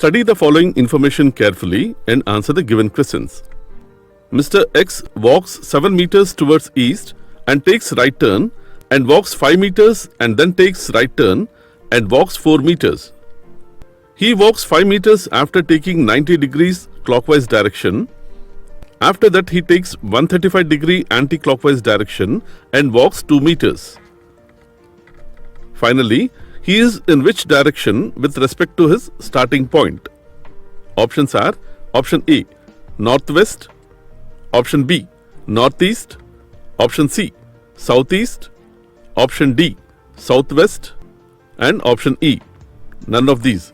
Study the following information carefully and answer the given questions. Mr. X walks 7 meters towards east and takes right turn and walks 5 meters and then takes right turn and walks 4 meters. He walks 5 meters after taking 90 degrees clockwise direction. After that he takes 135 degree anti-clockwise direction and walks 2 meters. Finally, he is in which direction with respect to his starting point? Options are option A, northwest, option B, northeast, option C, southeast, option D, southwest, and option E, none of these.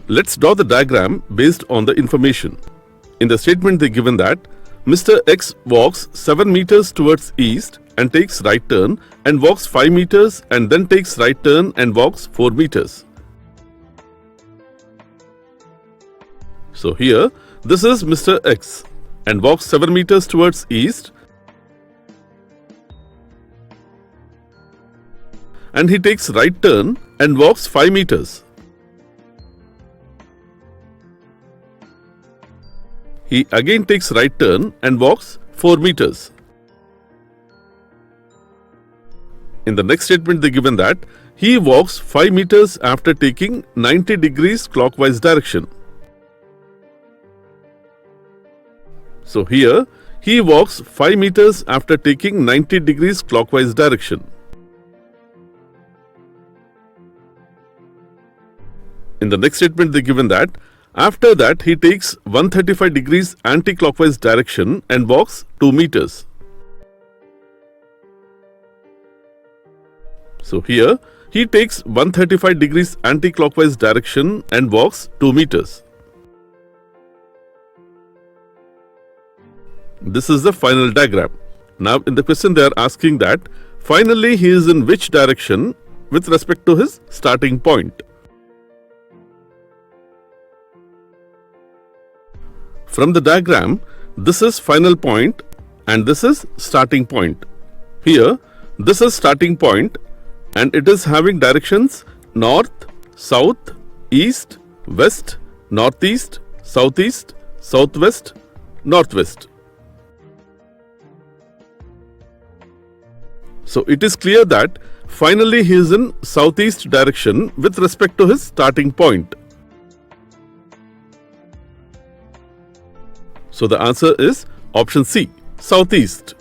Let's draw the diagram based on the information. In the statement they given that Mr. X walks 7 meters towards east and takes right turn and walks 5 meters and then takes right turn and walks 4 meters. So here, this is Mr. X and walks 7 meters towards east and he takes right turn and walks 5 meters. He again takes right turn and walks 4 meters. In the next statement they given that he walks 5 meters after taking 90 degrees clockwise direction. So here he walks 5 meters after taking 90 degrees clockwise direction. In the next statement they given that after that he takes 135 degrees anti-clockwise direction and walks 2 meters. So here he takes 135 degrees anti-clockwise direction and walks 2 meters. This is the final diagram. Now in the question they are asking that finally he is in which direction with respect to his starting point. From the diagram, this is final point and this is starting point. Here, this is starting point and it is having directions north, south, east, west, northeast, southeast, southwest, northwest. So it is clear that finally he is in southeast direction with respect to his starting point. So the answer is option C, southeast.